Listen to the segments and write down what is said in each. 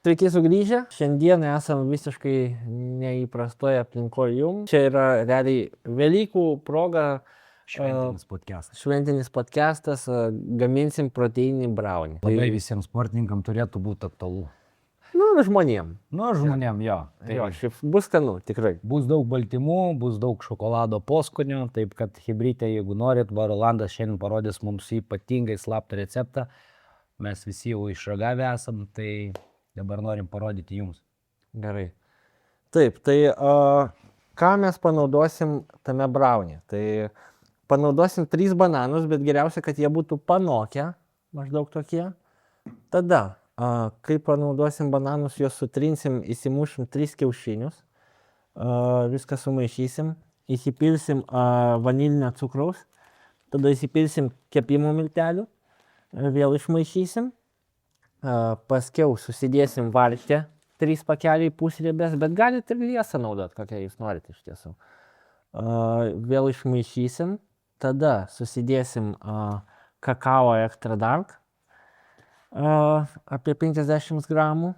Sveiki sugrįžę. Šiandien esame visiškai neįprastoje aplinkoje jums. Čia yra realiai Velykų proga. Šventinis podcastas. Gaminsim proteininį brownie. Labai visiems sportininkam turėtų būti aktualu. Žmonėm. Žmonėm, jo. Tai šiaip bus skanu, tikrai. Bus daug baltymų, bus daug šokolado poskonio, taip kad hibrytė, jeigu norit, Rolandas šiandien parodys mums ypatingai slaptą receptą. Mes visi jau išragavę esam, tai dabar norim parodyti jums. Gerai. Taip, tai ką mes panaudosim tame brownie? Tai panaudosim 3 bananus, bet geriausia, kad jie būtų panokę, maždaug tokie. Tada, kai panaudosim bananus, juos sutrinsim, įsimušim 3 kiaušinius, viską sumaišysim, įsipilsim vanilinio cukraus, tada įsipilsim kepimo miltelių, vėl išmaišysim, paskiau susidėsim varškę, 3 pakeliai pusriebės, bet galite ir liesą naudot, kokią jūs norite iš tiesų. Vėl išmaišysim, tada susidėsim kakao extra dark, apie 50 gramų,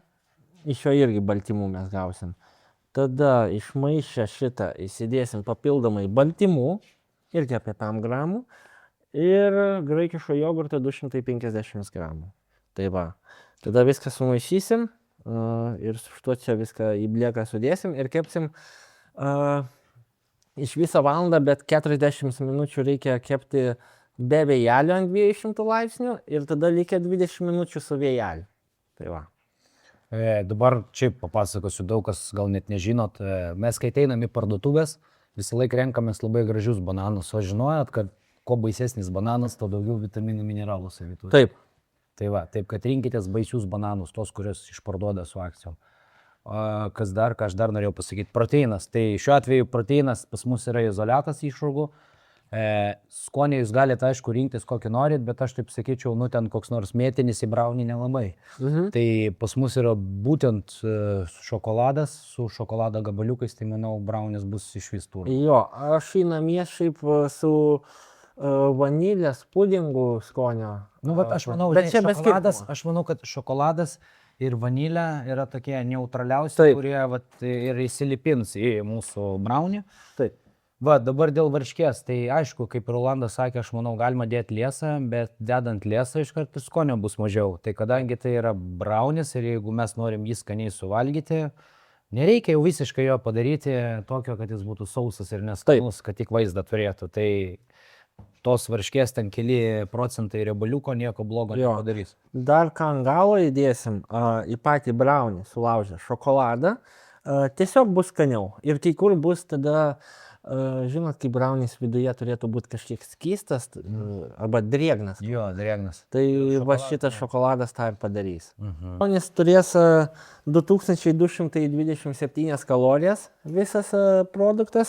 iš jo irgi baltymų mes gausim. Tada išmaišę šitą įsidėsim papildomai baltymų, irgi apie 5 gramų, ir graikiško jogurto 250 gramų. Tai va, tada viską sumaišysim ir su štuo čia viską į blieką sudėsim ir kepsim iš viso valandą, bet 40 minučių reikia kepti be vėjelio ant 200 laipsnių ir tada likę 20 minučių su vėjeliu. Tai va. Dabar čia papasakosiu, daug kas gal net nežinot, mes kai einam į parduotuvės, visą laiką renkamės labai gražius bananus, o žinojot, kad kuo baisesnis bananas, to daugiau vitaminų mineralų savy turi. Taip. Tai va, taip kad rinkitės baisius bananus, tos, kurios išparduoda su akcijom. Ką aš dar norėjau pasakyti, proteinas. Tai šiuo atveju proteinas pas mus yra izoliatas išrūgų. Skonį jūs galite, aišku, rinktis kokį norit, bet aš taip sakyčiau, ten koks nors mėtinis į brownie nelabai. Tai pas mus yra būtent šokoladas su šokolado gabaliukais, tai manau, brownies bus iš vis tur. Jo, aš į namie šiaip su vanilės pudingų skonio. Aš manau, kad šokoladas ir vanilė yra tokie neutraliausi, kurie ir įsilipins į mūsų brownie. Taip. Dabar dėl varškės, tai aišku, kaip Rolandas sakė, aš manau, galima dėti liesą, bet dedant liesą iškart skonio bus mažiau. Tai kadangi tai yra brownies ir jeigu mes norim jį skaniai suvalgyti, nereikia jau visiškai jo padaryti tokio, kad jis būtų sausas ir neskanus, kad tik vaizdą turėtų. Tai tos varškės ten keli procentai riebaliuko nieko blogo nepadarys. Dar ką ant galo įdėsim į patį brownie sulaužę šokoladą, tiesiog bus skaniau. Ir kai kur bus tada, žinot, kai brownies viduje turėtų būti kažkiek skystas arba drėgnas. Jo, drėgnas. Tai va šitas šokoladas tą ir padarys. Brownies turės 2227 kalorijas visas produktas.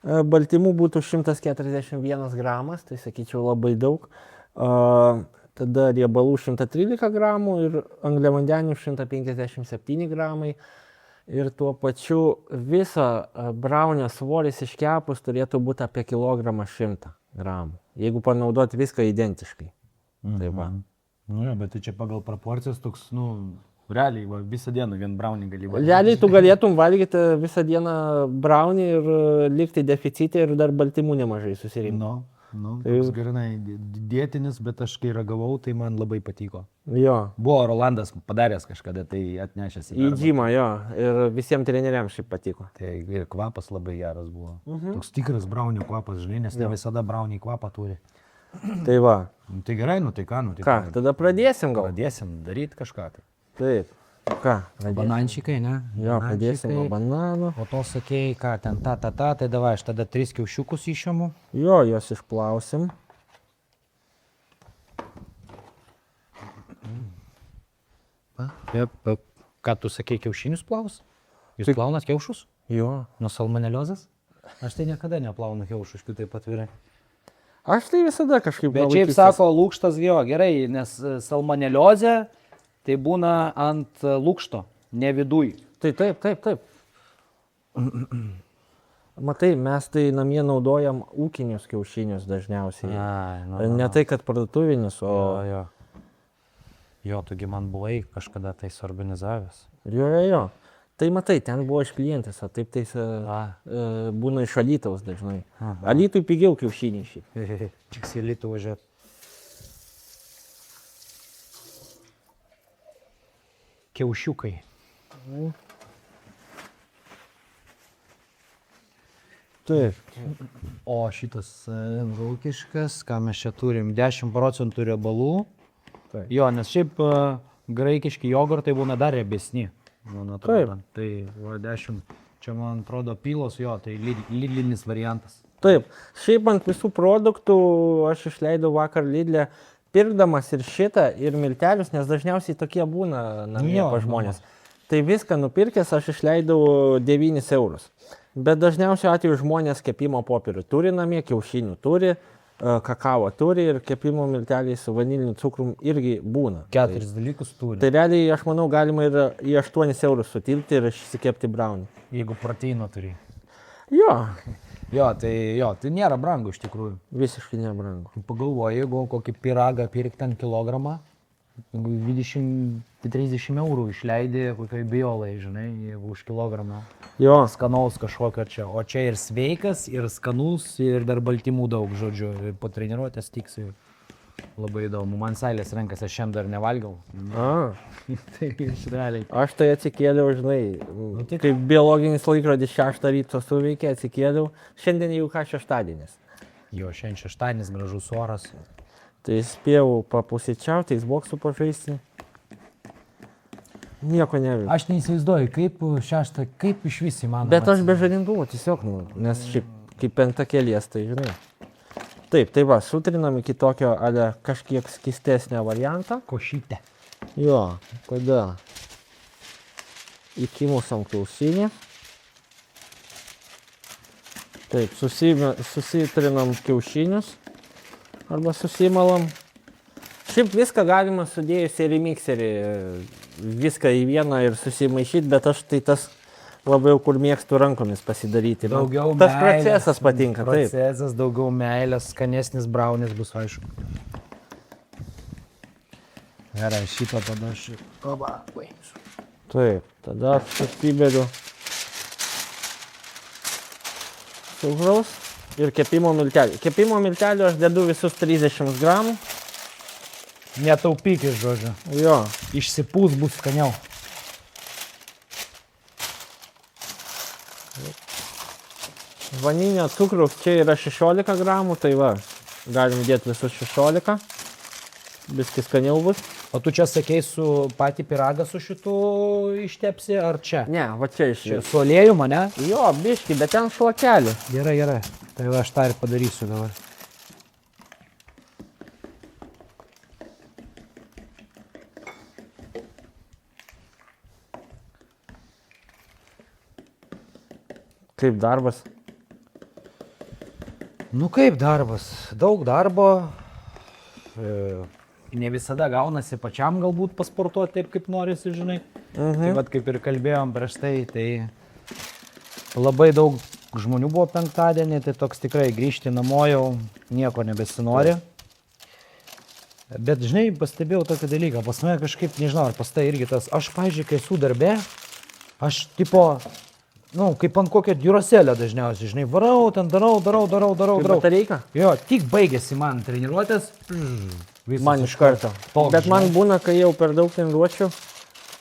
Baltymų būtų 141 gramas, tai sakyčiau labai daug. Tada riebalų 113 gramų ir angliavandenių 157 gramai. Ir tuo pačiu viso brownio svoris iškepus turėtų būti apie 100 gramų. Jeigu panaudoti viską identiškai. Tai va. Bet tai čia pagal proporcijas toks, realiai visą dieną vien brownie gali valgyti. Realiai tu galėtum valgyti visą dieną brownie ir likti deficite ir dar baltymų nemažai susirinkti. Toks gerai dietinis, bet aš kai ragavau, tai man labai patiko. Jo. Buvo Rolandas padaręs kažkada, tai atnešęs į džimą, jo. Ir visiems treneriams šiaip patiko. Tai ir kvapas labai geras buvo. Toks tikras brownie kvapas, žinai, nes ne visada brownie kvapą turi. Tai va. Tai gerai, tai ką. Ką, tada pradėsim gal? Pradėsim daryti kažką. Taip. Ką? Banančikai, ne? Jo, pradėsim nuo bananų. O to sakėjai, ką ten tai davai, aš tada 3 kiaušiukus išėmu. Jo, juos išplausim. Ką tu sakėjai, kiaušinius plaus? Jūs plaunat kiaušus? Jo. Nuo salmoneliozės? Aš tai niekada neplaunu kiaušuškių taip atvirai. Aš tai visada kažkaip... Bet šiaip sako, lūkštas jo, gerai, nes salmoneliozė tai būna ant lūkšto, ne viduj. Tai taip. Matai, mes tai namie naudojam ūkinius kiaušinius dažniausiai. Ne tai, kad parduotuvinius, o... Jo, tugi man buvai kažkada tai suorganizavęs. Jo. Tai matai, ten buvo iš klientės, o taip tais būna iš Alytaus dažnai. Alytui pigiau kiaušiniai šiaip. Tik į Alytų važiuoti. Kiaušiukai. Taip. O šitas rūkiškas, ką mes čia turim, 10% riebalų. Taip. Jo, nes šiaip graikiški jogurtai būna dar riebesni. Man atrodo. Tai va, 10, čia man atrodo pilos, jo, tai lidlinis variantas. Taip. Šiaip ant visų produktų aš išleidau vakar Lidl'e, pirkdamas ir šitą, ir miltelius, nes dažniausiai tokie būna namie pas žmonės. Tai viską nupirkęs aš išleidau 9 eurus. Bet dažniausiai atveju žmonės kepimo popierių turi namie, kiaušinių turi, kakavo turi ir kepimo milteliai su vaniliniu cukrum irgi būna. 4 dalykus turi. Tai realiai, aš manau, galima ir į 8 eurus sutilpti ir išsikepti brownie. Jeigu proteino turi. Jo, Jo, tai nėra brangu iš tikrųjų. visiškai nebrangu. Pagalvoju, jeigu kokį pyragą pirkti ant kilogramą, 20-30 eurų išleidė kokioj biolai, žinai, jeigu už kilogramą. Jo, Skanaus kažkokio čia. O čia ir sveikas, ir skanus, ir dar baltymų daug, žodžiu. Ir po treniruotės tiksi. Labai įdomu. Man seilės renkasi, aš šiandien dar nevalgiau. Tai iš realiai. aš tai atsikėliau, žinai, kaip biologinis laikrodis 6 ryto suveikė, atsikėliau. Šiandien jau ką šeštadienis. Jo, šiandien šeštadienis, gražus oras. Tai spėjau papusryčiauti, Xbox'u pažaisti. Nieko neveikiu. Aš neįsivaizduoju, kaip iš vis įmanoma. Bet aš be žalingumo tiesiog, nes šiaip kaip 5 kelies, tai žinai. Taip, tai va, sutrinam iki tokio kažkiek skystesnio variantą. Košytė. Jo, tada įkimusiam kiaušinį. Taip, susitrinam kiaušinius arba susimalam. Šiaip viską galima sudėjus ir į mikserį, viską į vieną ir susimaišyti, bet aš tai tas labiau kur mėgstu rankomis pasidaryti. Daugiau tas meilės. procesas patinka, taip. Procesas, daugiau meilės, skanesnis brownis bus, aišku. Gerai, šitą tada aš... Taip, tada susiberiu cukraus ir kepimo miltelių. Kepimo miltelių aš dedu visus 30 gramų. Netaupykis, žodžiu. Jo, Išsipūs bus skaniau. vaninio cukraus čia yra 16 gramų, tai va, galim dėti visus 16. Biskis skaniau bus. O tu čia sakei su patį pyragą su šitu ištepsi, ar čia? Ne, va čia iš Čia su aliejum, ne? Jo, biški, bet ten šlakelį. Gerai, gerai. Tai va, aš tą ir padarysiu dabar. Kaip darbas? Nu kaip darbas? Daug darbo. Ne visada gaunasi pačiam galbūt pasportuoti taip, kaip norisi, žinai. Tai vat kaip ir kalbėjom prieš tai, tai labai daug žmonių buvo penktadienį, tai toks tikrai grįžti namo jau nieko nebesinori. Bet žinai, pastebėjau tokį dalyką, pas mane kažkaip, nežinau, ar pas tai irgi tas, aš, pavyzdžiui, kai esu darbe, aš tipo, nu, kaip ant kokio diuroselio dažniausiai, žinai, varau, ten darau. Batareika? Jo, tik baigėsi man treniruotės. Man iš karto. Toks, Bet man būna, kai jau per daug treniruočių,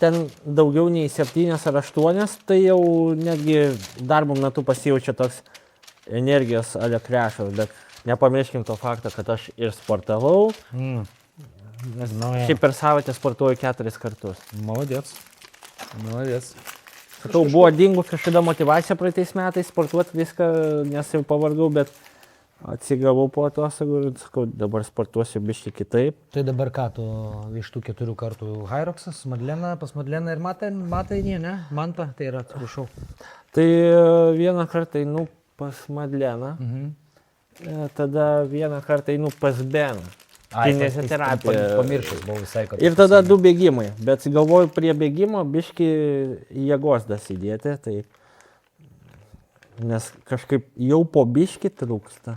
ten daugiau nei 7 ar 8, tai jau netgi darbo metu pasijaučia toks energijos krešas, bet nepamirškim to fakto, kad aš ir sportavau, nes šiaip per savaitę sportuoju 4 kartus. Молодец. Молодец. Sakau, buvo dingus kažkada motyvacija praeitais metais sportuoti viską, nes jau pavargau, bet atsigavau po atostogų ir sakau, dabar sportuosiu biškį kitaip. Tai dabar ką tu iš tų 4 kartų Hyroxas, Madlena, pas Madleną ir Matai, ne? Mantą, tai yra, atsiprašau. Tai vieną kartą einu pas Madleną, tada vieną kartą einu pas Beną. Kineziterapija. Pamiršęs buvau visai, kad... Ir tada 2 bėgimai, bet galvoju prie bėgimo biškį jėgos dasidėti, tai nes kažkaip jau po biškį trūksta.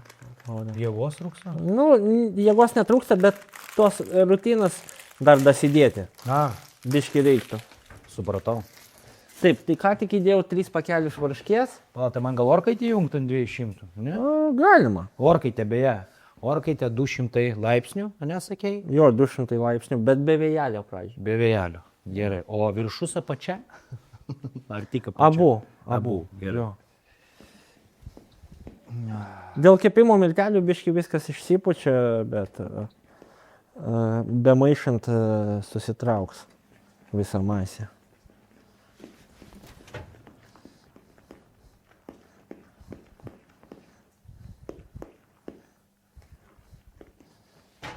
Jėgos trūksta? Nu, jėgos netrūksta, bet tos rutinos dar dasidėti. A, Biškį reiktų. Supratau. Taip, tai ką tik įdėjau 3 pakelius varškės. Pala, tai man gal orkaitį įjungti ant 200, ne? Galima. Orkaitė beje. Orkaitė 200 laipsnių, nesakei? Jo, 200 laipsnių, bet be vėjelio pradžiai. Be vėjelio. Gerai. O viršus apačia? Ar tik apačia? Abu. Gerai. Jo. Dėl kepimo miltelių biški viskas išsipučia, bet bemaišant susitrauks visą masę.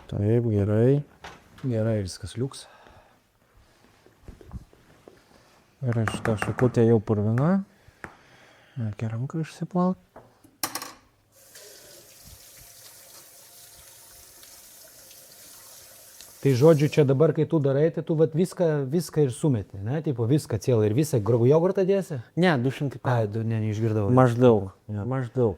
Taip, gerai. Gerai, viskas liuks. Gerai, šitą šakutę jau purvina. Reikia ranką išsiplauti. Tai žodžiu, čia dabar, kai tu darai, tai tu vat viską ir sumeti, ne? Tipo, viską cielą ir visą jogurtą dėsi? Ne, 200. Ai, neišgirdau. Maždaug. Jo. Maždaug.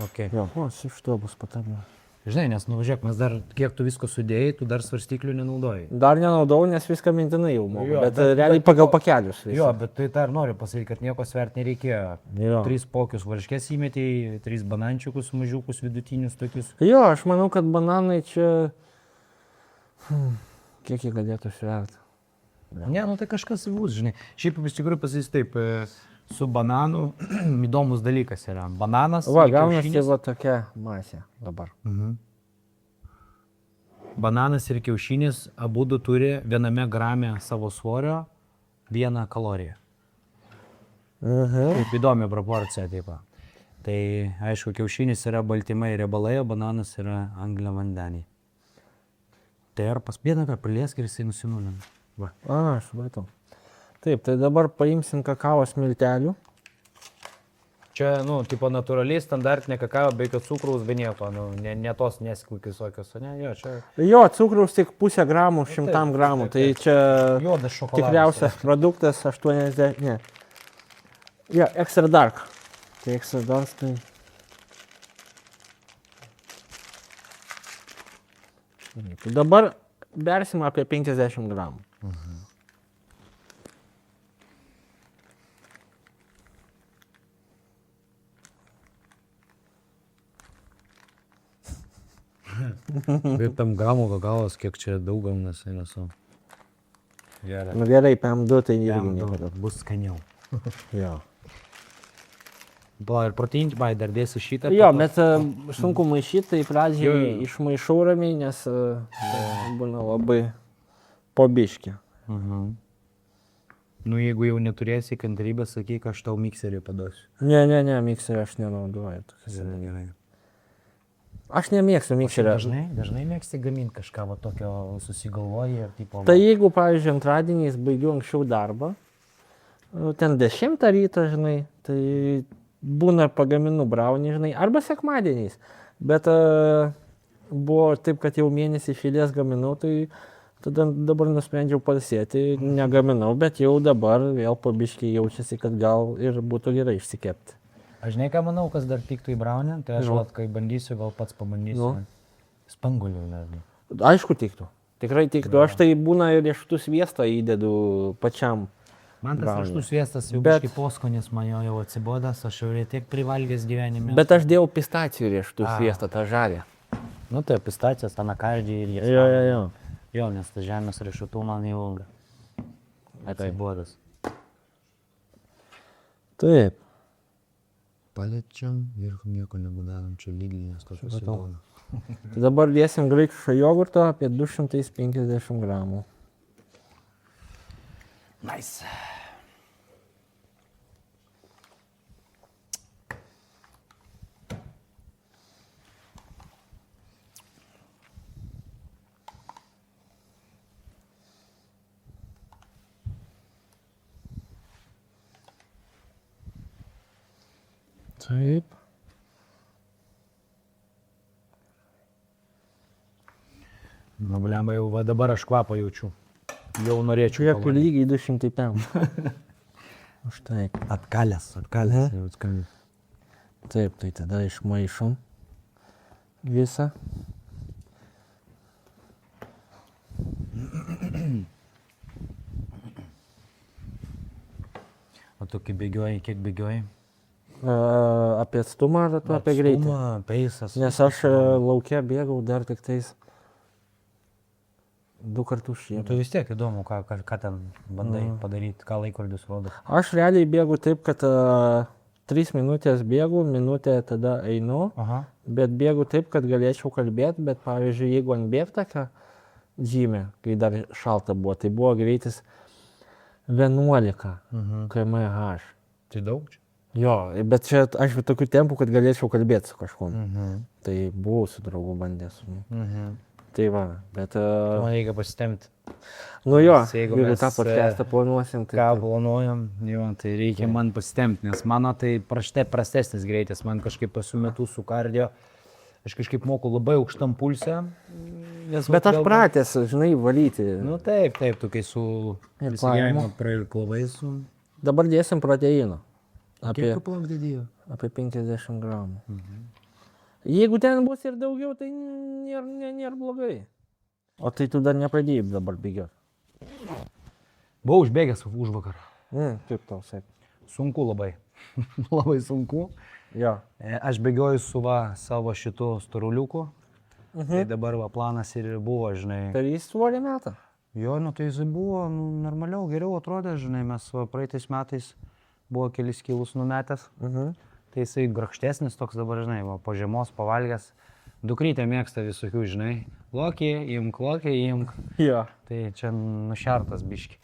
Okay. Jo, o, su šito bus patarna. Žinai, nes nuvažiuok, mes dar, kiek tu visko sudėjai, tu dar svarstyklių nenaudojai. Dar nenaudau, nes viską mintinai jau moku, Jo, bet bet- realiai pagal pakelius visą. Jo, bet tai dar noriu pasakyti, kad nieko sverti nereikėjo. Jo. 3 pokius varškės įmetėjai, 3 banančiukus, mažiukus, vidutinius tokius. Jo, aš manau, kad bananai čia... Kiek jie galėtų sverti? Ne, nu tai kažkas bus, žinai. Šiaip iš tikrųjų pasakys taip, su bananu įdomus dalykas yra. Bananas, Va, ir gaunasi kiaušinis. va tokia masė dabar. Bananas ir kiaušinis abudu turi viename grame savo svorio 1 kaloriją. Taip įdomi proporcija, taip. Tai aišku, kiaušinis yra baltymai ir riebalai, o bananas yra angliavandeniai. Tai ar pasbėdame per praliesk ir jisai nusinulina. Va. A, supratau. Taip, tai dabar paimsim kakavos miltelių. Čia, nu, tipo natūraliai standartinė kakava, be jokio cukraus, be nieko, nu, ne tos neskilkis visokios, ne, jo, čia Jo, cukraus tik 0,5 gramų 100 gramų, tai čia juodas šokoladas. tikriausias produktas 80, ne. Jo, extra dark. Tai extra dark, tai... Tai dabar bersim apie 50 gramų. Kaip tam gramų kakavos, kiek čia daug gaunas, nesu. Gerai. Nu gerai, PM2 tai irgi niekada. Bus skaniau. Jo. Pala, ir proteinti, bai, dar dėsi šitą. Jo, po to- bet sunku maišyti, tai pradžiai Jo, jo. išmaišau ramiai, nes būna labai pobiški. Nu, jeigu jau neturėsi kantrybės, sakyk, aš tau mikserį paduosiu. Ne, mikserį aš nenaudoju. Gerai. Aš nemėgstu mikserio. Dažnai mėgsti gaminti kažką va tokio susigalvoji ir tipo... Tai jeigu, pavyzdžiui, antradieniais baigiu anksčiau darbą, ten 10 ryto, žinai, tai būna pagaminu braunį, žinai, arba sekmadieniais. Bet buvo taip, kad jau mėnesį iš eilės gaminau, tai tada dabar nusprendžiau pailsėti, negaminau, bet jau dabar vėl pabiškiai jaučiasi, kad gal ir būtų gerai išsikepti. Aš žinai, ką manau, kas dar tiktų į braunį, tai aš Nu. vat, kai bandysiu, gal pats pabandysiu. Nu. Spanguolių, nežinau. Aišku, tiktų. Tikrai tiktų. Aš tai būna ir riešutų sviestą įdedu pačiam. Man tas Braunį. raštų sviestas jau Bet- biškai poskonis, man jau atsibodęs, aš jau tiek privalgęs gyvenime. Bet aš dėjau pistacijų riešutų A. sviestą, tą žalę. Nu tai pistacijas, anakardžiai ir jie. Jo. Jo, nes tas žemės riešutų man jau atsibodęs. Taip. Paliečiam ir nieko nebūdavom, čia lyginės tokios Supratau. Tai dabar dėsim graikišką jogurtą apie 250 gramų. Nice. Taip. Nu, blemba, jau va, dabar aš kvapą jaučiu. Jau norėčiau. Žiūrėk, lygiai 205. Štai. Atkalęs. Jau atkalęs. Taip, tai tada išmaišom visą. O tu kaip bėgioji, kiek bėgioji? Apie atstumą ar tu apie greitį? Atstumą, peisas. Nes aš laukia bėgau dar tik tais 2 kartus Tu šiemet. vis tiek įdomu, ką ten bandai padaryti, ką laikrodis rodo. Aš realiai bėgu taip, kad 3 minutės bėgu, minutę tada einu, Aha. bet bėgu taip, kad galėčiau kalbėti, bet pavyzdžiui, jeigu ant bėgtaką žymė, kai dar šalta buvo, tai buvo greitis 11 km/h. Tai daug čia? Jo, bet čia aš tokių tempų, kad galėčiau kalbėti su kažkuom. Tai buvau su draugu bandęs. Tai va, bet... Man reikia pasitemti. Nu jo, Jeigu jeigu mes, tą podcastą planuosim, tai... Ką planuojam, jo, tai reikia man pasitemti, nes mano tai prastesnis greitis, man kažkaip pasimetu su kardio, aš kažkaip moku labai aukštam pulse. Bet aš pratęs, žinai, valyti. Nu taip, tu kai su visą gyvenimą prairklavai su... Dabar dėsim proteino. Kiek tu plak didėjo? Apie 50 gramų. Jeigu ten bus ir daugiau, tai nėra blogai. O tai tu dar nepradėjai dabar bėgioti. Buvau užbėgęs už vakar. Kaip tau sėk. Sunku labai. Labai sunku. Jo. Aš bėgioju su savo šitu storuliuku. Tai dabar planas ir buvo, žinai. Per jį svorį metą? Jo, tai jis buvo normaliau, geriau atrodė, žinai, mes praeitais metais buvo kelis kilus numetęs. Tai jisai grakštesnis toks dabar, žinai, po žiemos pavalgęs. Dukrytė mėgsta visokių, žinai, lokį, imk. Jo. Tai čia nušertas biški.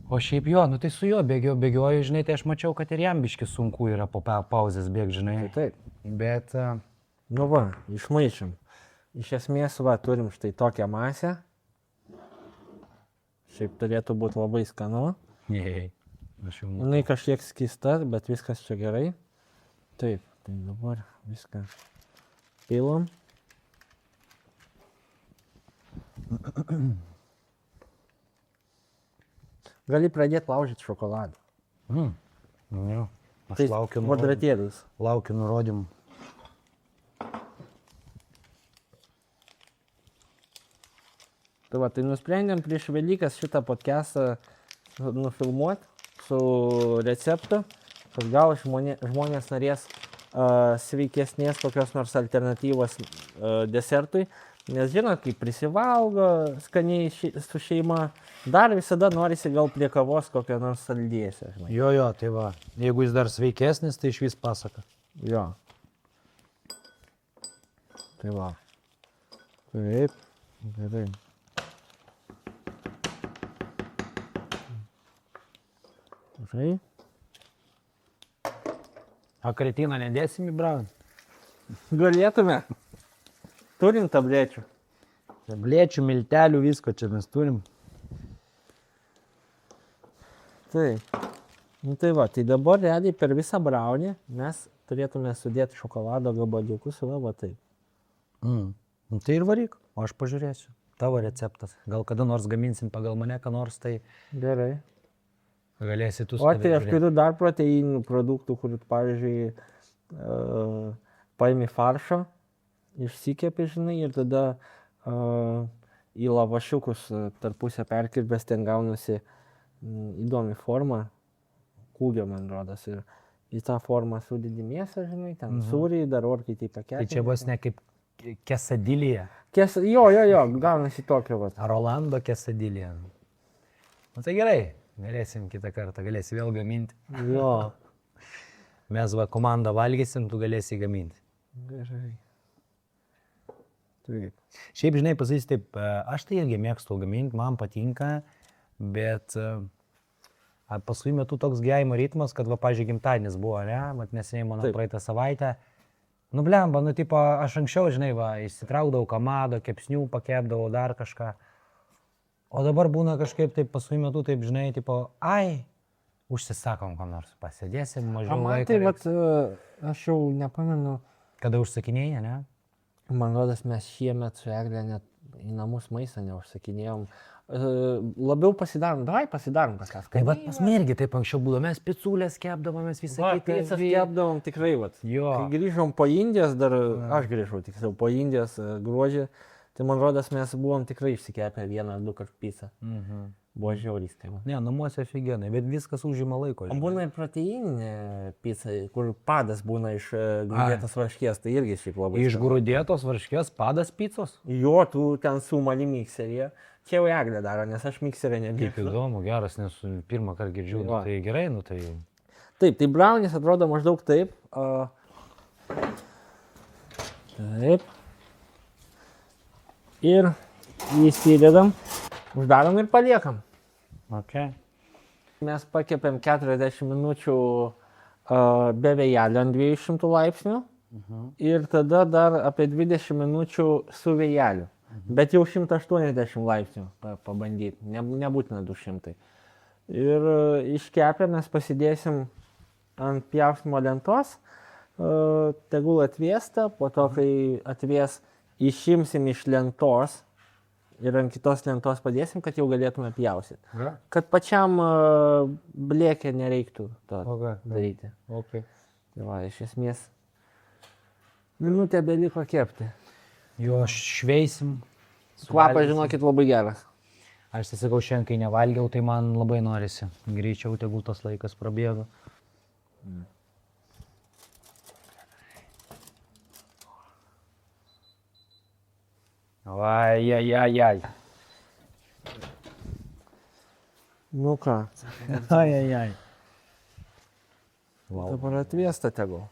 O šiaip jo, tai su juo bėgioju, žinai, tai aš mačiau, kad ir jam biški sunku yra po pauzės bėgti, žinai. Taip. Bet... Nu va, išmaišim. Iš esmės, turim štai tokią masę. Šiaip turėtų būti labai skanu. Jei. Jinai kažkiek skista, bet viskas čia gerai. Taip, tai dabar viską pilam. Gali pradėti laužyti šokoladą. Jo, aš Tai laukiu kvadratėlius. Laukiu nurodymų. Tai va, tai nusprendėm prieš Velykas šitą podcastą nufilmuoti su receptu, kad gal žmonės norės sveikesnės kokios nors alternatyvos desertui. Nes žinot, kai prisivalgo skaniai su šeima, dar visada norisi gal prie kavos kokio nors saldėsio. Jo, tai va. Jeigu jis dar sveikesnis, tai išvis pasaka. Jo. Tai va. Taip, gerai. Gerai. O kretiną nedėsim į braun? Galėtume. Turim tablečių. Tablečių, miltelių, visko čia mes turim. Taip. Nu tai va, tai dabar realiai per visą braunį mes turėtume sudėti šokolado gabaliukus, va taip. Nu tai ir varyk, o aš pažiūrėsiu. Tavo receptas. Gal kada nors gaminsim pagal mane, ką nors, tai Gerai. galėsi tu O tai aš turiu dar proteininių produktų, kur, pavyzdžiui, paimi faršo, išsikepi, žinai, ir tada į lavašiukus tarpusę perkirbęs ten gaunasi įdomi forma, kūgio, man rodos, ir į tą formą sudedi mėsą, žinai, ten sūrį, dar orkaitį paketį. Tai čia bus ne kaip kesadilija. Jo, gaunasi tokio, va. Rolando kesadilija. Nu tai gerai, galėsim kitą kartą, galėsi vėl gaminti. Jo. Mes va komandą valgysim, tu galėsi gaminti. Gerai. Taip. Šiaip, žinai, pasakysi taip, aš tai irgi mėgstu gaminti, man patinka, bet paskui metu toks gyvenimo ritmas, kad va, pažiūrėjau, gimtadienis buvo, ne, mat neseniai mano praeitą savaitę. Nu blemba, nu tipo, aš anksčiau, žinai, va, įsitraukdavau kamado, kepsnių pakepdavau dar kažką. O dabar būna kažkaip taip paskui metu, taip, žinai, tipo, užsisakom kam nors, pasėdėsim, mažiau laiko. Tai vat, aš jau nepamenu. Kada užsakinėjai, ne? Man rodos, mes šiemet su Egle net į namus maistą neužsakinėjom. Labiau pasidarom kažką. Tai vat pas mane irgi taip anksčiau buvo, mes piculės kepdavomės visą kitą. Pizzas kepdavom tikrai, vat. Jo. Kai grįžom po Indijos, aš grįžau tiksliau po Indijos gruodžį, tai man rodos, mes buvom tikrai išsikepę 1 ar 2 kartus pizzą. Buvo žiauriai skanu. Ne, namuose aфиgenai, bet viskas užima laiko. O būna ir proteininė pica, kur padas būna iš grūdėtos varškės, tai irgi šiaip labai. Iš grūdėtos varškės padas picos? Jo, tu ten sumali mikserį. Čia jau Eglė daro, nes aš mikserį Kaip nemėgstu. įdomu, geras, nes pirmą kartą girdžiu. Va. Tai gerai, nu tai... Taip, tai brownies atrodo maždaug taip. Taip. Ir įsidedam, uždarom ir paliekam. Okay. Mes pakepėm 40 minučių be vėjelio ant 200 laipsnių ir tada dar apie 20 minučių su vėjeliu. Bet jau 180 laipsnių pabandyti, nebūtina 200. Ir iškepę mes pasidėsim ant pjaustimo lentos, tegul atvėsta, po to, kai atvės, išimsim iš lentos ir ant kitos lentos padėsim, kad jau galėtume pjaustyti. Ja. Kad pačiam blėkė nereiktų to daryti. Okay. Tai va, iš esmės, minutė beliko kepti. Jo šveisim. Kvapas, žinokit, labai geras. Aš tai sakau, šiandien, kai nevalgiau, tai man labai norisi. Greičiau tegul tas laikas prabėgo. Ai. Nu ką, Ai. Wow. dabar atvėsta tegul.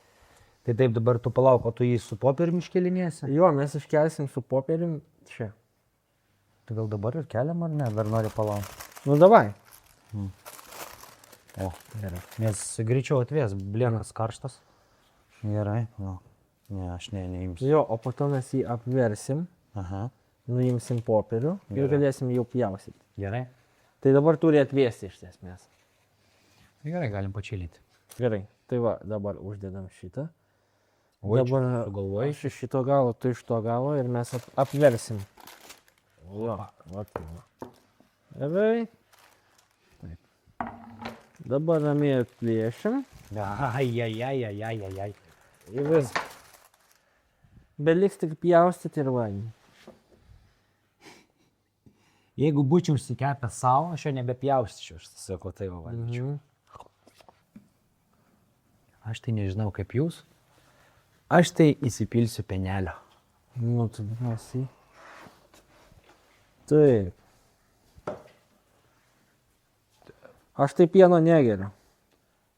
Tai taip dabar tu palauk, o tu jį su popieriumi iškelinėsi? Jo, mes iškelsim su popierium čia. Tai gal dabar ir keliam ar ne? Dar nori palaukti. Nu davai. O, gerai. Nes greičiau atvės, blėnas karštas. Gerai, jo. Ne, aš neimsiu. Jo, o po to mes jį apversim, Aha. nuimsim popierių ir galėsim jau pjaustyti. Gerai. Tai dabar turi atvėsti iš esmės. Gerai, galim pačilyti. Gerai, tai va, dabar uždedam šitą. O Dabar tu galvoji? aš iš šito galo, tu iš to galo ir mes apversim. Jo, va tai va. Gerai. Taip. Dabar ramiai atplėšim. Ai. Ir vis. Beliks tik pjaustyti ir vanį. Jeigu būčiau užsikepęs savo, aš jo nebepjaustyčiau, aš sakau, tai va valgyčiau. Aš tai nežinau kaip jūs. Aš tai įsipilsiu penelio. Nu, tai drąsiai. Taip. Aš tai pieno negeriu.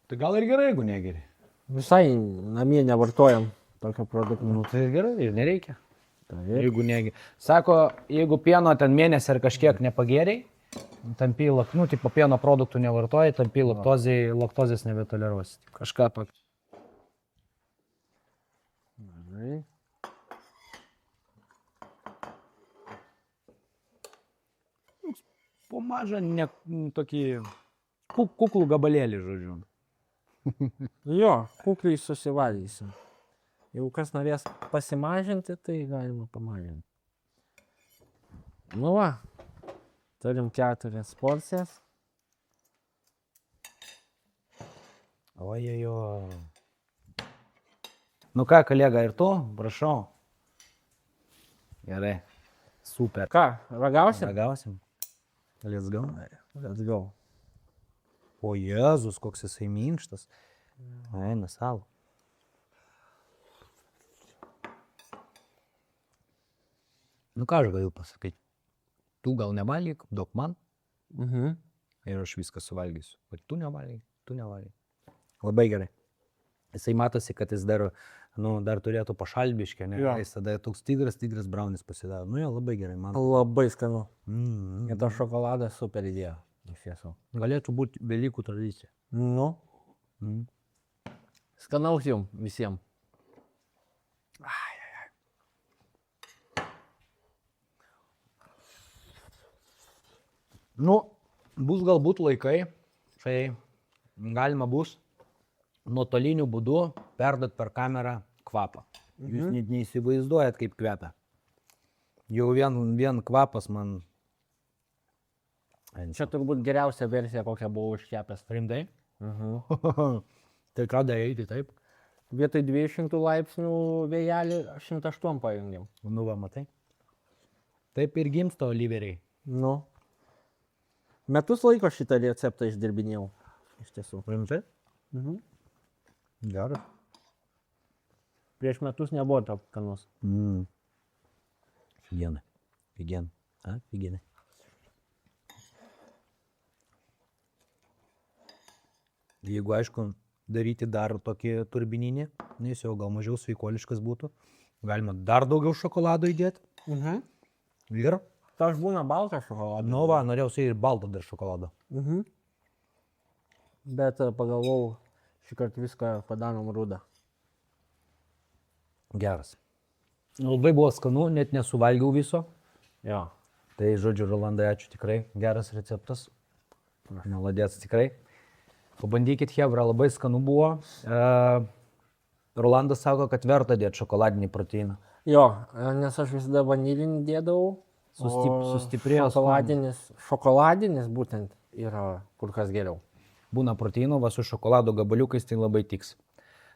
Tai gal ir gerai, jeigu negeri. Visai namie nevartojam tokio produkto. Nu tai gerai, ir nereikia. Taip. Jeigu negeri. Sako, jeigu pieno ten mėnesį ar kažkiek nepageriai, tampi, nu, tipo pieno produktų nevartoji, tampi laktozės nebetoleruosi. Kažką pak. Gerai. Po mažą, ne, tokį kuklų gabalėlį, žodžiu. Jo, kukliai susivalgysim. Jeigu kas norės pasimažinti, tai galima pamažinti. Nu va, turim 4 porcijas. Ojojo. Nu ką, kolega, ir tu, prašau. Gerai. Super. Ką, ragausim? Ragausim. Let's go. Let's go. O Jėzus, koks jisai minkštas. Eina savo. Nu ką aš galiu pasakyti? Tu gal nevalgyk, duok man ir aš viską suvalgysiu. O tu nevalgyk. Labai gerai. Jisai matosi, kad jis dar, nu, dar turėtų pašalbiškę, ne? Jo. Jis tada toks tigras braunis pasidaro. Nu jo, labai gerai, man. Labai skanu. Mm. Ir tas šokoladas super idėja. Iš tiesų. Galėtų būti Velykų tradicija. Nu, Mm. skanaus jums visiems. Nu, bus galbūt laikai, kai galima bus nuotoliniu būdu perduoti per kamerą kvapą. Jūs net neįsivaizduojat, kaip kvepia. Jau vien kvapas man... Čia turbūt geriausia versija, kokią buvau užkepęs. Rimtai? Tai ką daryti, taip? Vietoj 200 laipsnių vėjelį 108 pajungiam. Nu va, matai. Taip ir gimsta oliveriai. Nu. Metus laiko šitą receptą išdirbinėjau. Iš tiesų. Rimtai? Mhm. Geras. Prieš metus nebuvo to kanus. Figienai. Figienai. Jeigu, aišku, daryti dar tokį turbininį, jis jau gal mažiau sveikuoliškas būtų, galima dar daugiau šokolado įdėti. Mhm. Ir, Tas būna baltas šokoladas. nu va, norėjau ir baltą dar šokoladą. Mhm. Bet pagalvojau, šį kartą viską padarom rudą. Geras. Labai buvo skanu, net nesuvalgiau viso. Jo. Tai, žodžiu, Rolandai, ačiū tikrai. Geras receptas. Maladėts tikrai. Pabandykit, hebra, labai skanu buvo. Rolandas sako, kad verta dėti šokoladinį proteiną. Jo, nes aš visada vanilinį dėdavau. Sustiprėjo Šokoladinis būtent yra kur kas geriau. Būna proteino, va su šokolado gabaliukais tai labai tiks.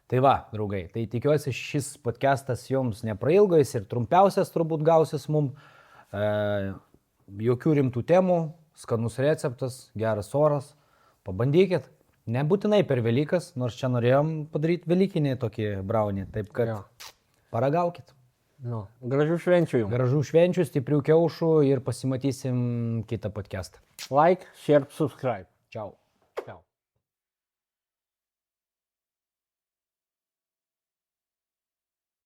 Tai va, draugai, tai tikiuosi šis podcastas jums neprailgais ir trumpiausias turbūt gausis mum. Jokių rimtų temų, skanus receptas, geras oras. Pabandykit. Nebūtinai per Velykas, nors čia norėjom padaryti velykinį tokį brownie. Taip kad Jo. paragaukit. Nu, gražių švenčių jums. Gražių švenčių, stiprių kiaušų ir pasimatysim kitą podcastą. Like, share, subscribe. Čiau.